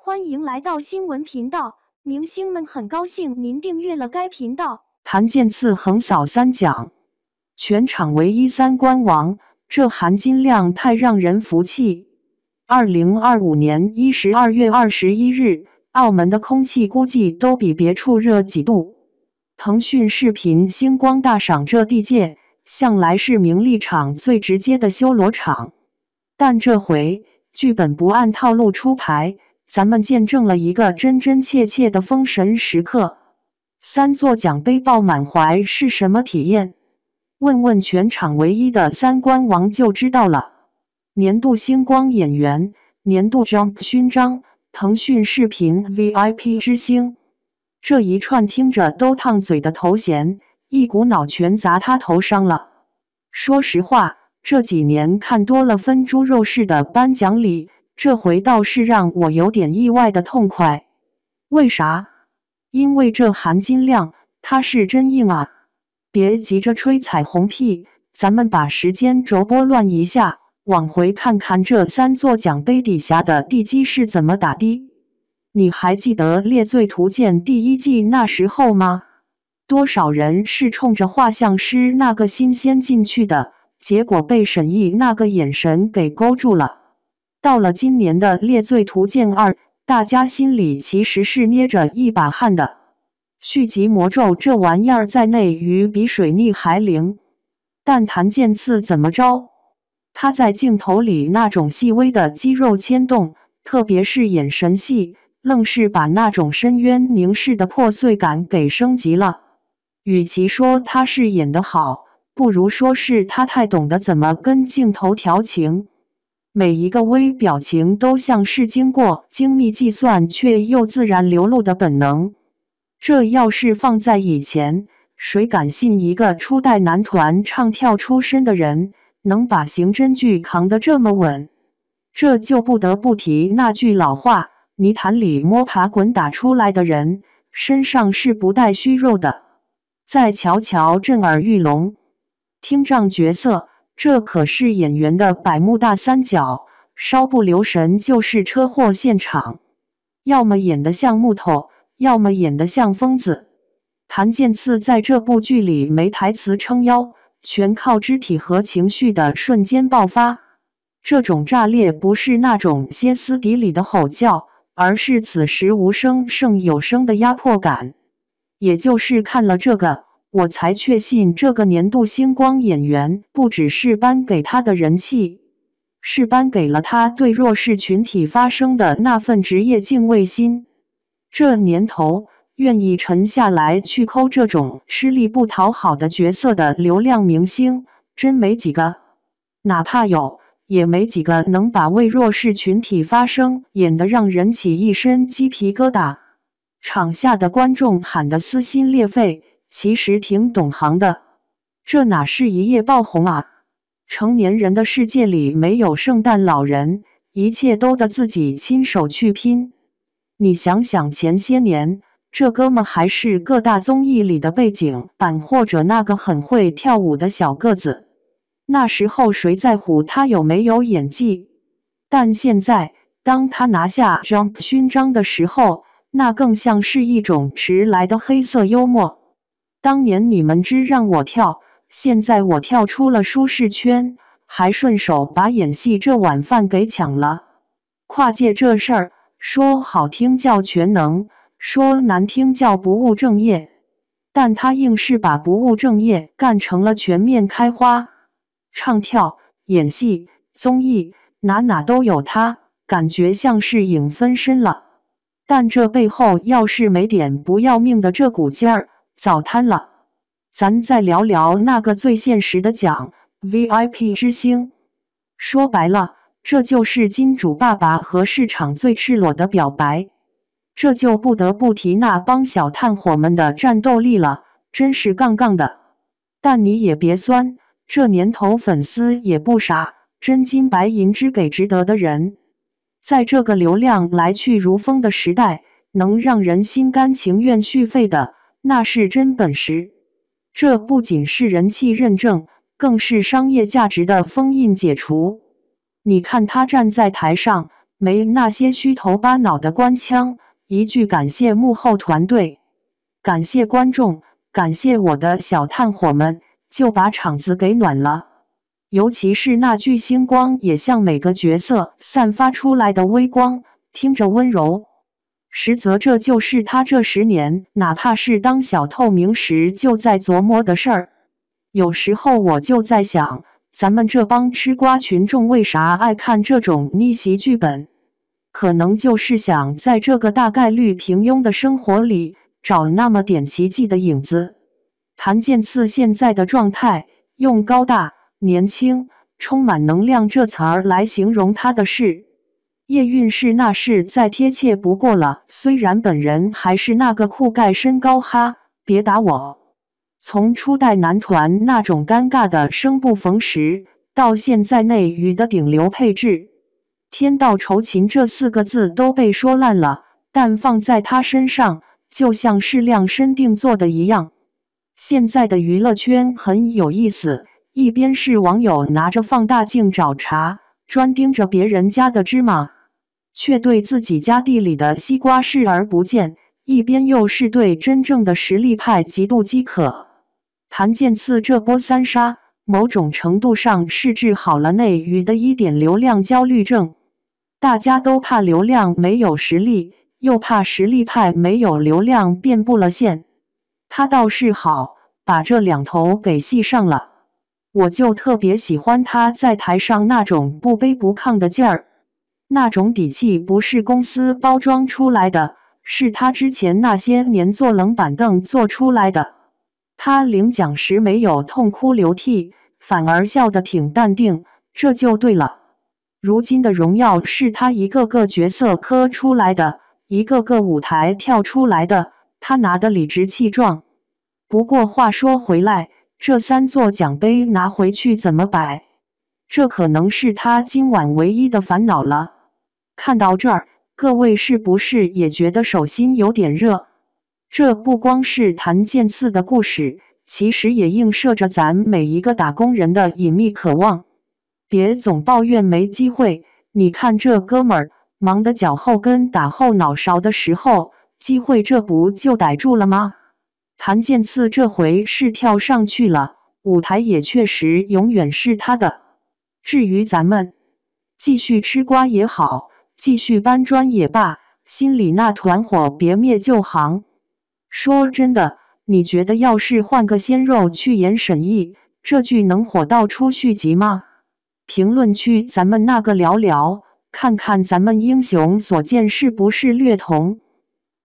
歡迎來到新聞頻道，明星們很高興您訂閱了該頻道。譚健次橫掃三獎，全場唯一三觀王，這含金量太讓人服氣。2025年12月21日，澳門的空氣估計都比別處熱幾度。騰訊視頻星光大賞這地界，向來是名利場最直接的修羅場，但這回劇本不按套路出牌。咱們見證了一個真真切切的封神時刻，三座獎盃抱滿懷是什麼體驗？問問全場唯一的三觀王就知道了。年度星光演員、年度 Jump 勳章、騰訊視頻 VIP 之星，這一串聽着都燙嘴的頭銜，一股腦全砸他頭上了。說實話，這幾年看多了分豬肉式的頒獎禮，這回倒是讓我有點意外的痛快。為啥？因為這含金量，它是真硬啊！別急着吹彩虹屁，咱們把時間軸撥亂一下，往回看看這三座獎盃底下的地基是怎麼打的。你還記得《列罪圖鑑》第一季那時候嗎？多少人是衝着畫像師那個新鮮進去的，結果被沈毅那個眼神給勾住了。到了今年的《列罪圖鑑2》，大家心裡其實是捏着一把汗的。續集魔咒這玩意兒在內娛比水逆還靈，但譚健次怎麼着？他在鏡頭裡那種細微的肌肉牽動，特別是眼神戲，愣是把那種深淵凝視的破碎感給升級了。與其說他是演得好，不如說是他太懂得怎麼跟鏡頭調情。每一個微表情都像是經過精密計算卻又自然流露的本能。這要是放在以前，誰敢信一個初代男團唱跳出身的人能把刑偵劇扛得這麼穩？這就不得不提那句老話，泥潭裡摸爬滾打出來的人，身上是不帶虛肉的。再瞧瞧震耳欲聾，聽障角色，這可是演員的百慕大三角，稍不留神就是車禍現場。要麼演得像木頭，要麼演得像瘋子。譚健次在這部劇裡沒台詞撐腰，全靠肢體和情緒的瞬間爆發。這種炸裂不是那種歇斯底里的吼叫，而是此時無聲勝有聲的壓迫感。也就是看了這個，我才確信這個年度星光演員不只是頒給他的人氣，是頒給了他對弱勢群體發聲的那份職業敬畏心。這年頭，願意沉下來去摳這種吃力不討好的角色的流量明星，真沒幾個。哪怕有，也沒幾個能把為弱勢群體發聲演得讓人起一身雞皮疙瘩。場下的觀眾喊得撕心裂肺，其實挺懂行的。這哪是一夜爆紅啊？成年人的世界裡沒有聖誕老人，一切都得自己親手去拼。你想想前些年，這哥們還是各大綜藝裡的背景板，或者那個很會跳舞的小個子，那時候誰在乎他有沒有演技？但現在，當他拿下 Jump 勳章的時候，那更像是一種遲來的黑色幽默。當年你們只讓我跳，現在我跳出了舒適圈，還順手把演戲這碗飯給搶了。跨界這事兒，說好聽叫全能，說難聽叫不務正業，但他硬是把不務正業幹成了全面開花。唱跳、演戲、綜藝，哪都有他，感覺像是影分身了。但這背後要是沒點不要命的這股勁兒，早癱了。咱再聊聊那個最現實的獎 VIP 之星。說白了，這就是金主爸爸和市場最赤裸的表白。這就不得不提那幫小炭火們的戰鬥力了，真是槓槓的。但你也別酸，這年頭粉絲也不傻，真金白銀只給值得的人。在這個流量來去如風的時代，能讓人心甘情願續費的，那是真本事。這不僅是人氣認證，更是商業價值的封印解除。你看他站在台上，沒那些虛頭巴腦的官腔，一句感謝幕後團隊，感謝觀眾，感謝我的小炭火們，就把場子給暖了。尤其是那句星光也像每個角色散發出來的微光，聽着溫柔，實則這就是他這10年哪怕是當小透明時就在琢磨的事兒。有時候我就在想，咱們這幫吃瓜群眾為啥愛看這種逆襲劇本？可能就是想在這個大概率平庸的生活裡找那麼點奇蹟的影子。譚健次現在的狀態，用高大、年輕、充滿能量這詞兒來形容他的事，葉蘊是那是再貼切不過了。雖然本人還是那個酷蓋身高哈，別打我。從初代男團那種尷尬的生不逢時，到現在內娛的頂流配置，天道酬勤這4個字都被說爛了，但放在他身上，就像是量身定做的一樣。現在的娛樂圈很有意思，一邊是網友拿着放大鏡找茬，專盯着別人家的芝麻，卻對自己家地裡的西瓜視而不見；一邊又是對真正的實力派極度飢渴。譚健次這波三殺，某種程度上是治好了內娛的1點流量焦慮症。大家都怕流量沒有實力，又怕實力派沒有流量變不了線。他倒是好，把這兩頭給繫上了。我就特別喜歡他在台上那種不卑不亢的勁兒，那種底氣不是公司包裝出來的，是他之前那些年坐冷板凳做出來的。他領獎時沒有痛哭流涕，反而笑得挺淡定，這就對了。如今的榮耀是他一個個角色磕出來的，一個個舞台跳出來的，他拿得理直氣壯。不過話說回來，這3座獎杯拿回去怎麼擺？這可能是他今晚唯一的煩惱了。看到這兒，各位是不是也覺得手心有點熱？這不光是譚健次的故事，其實也映射着咱每一個打工人的隱秘渴望。別總抱怨沒機會，你看這哥們兒忙得腳後跟打後腦勺的時候，機會這不就逮住了嗎？譚健次這回是跳上去了，舞台也確實永遠是他的。至於咱們，繼續吃瓜也好，繼續搬磚也罷，心裡那團火別滅就行。說真的，你覺得要是換個鮮肉去演沈毅，這劇能火到出續集嗎？評論區咱們那個聊聊，看看咱們英雄所見是不是略同。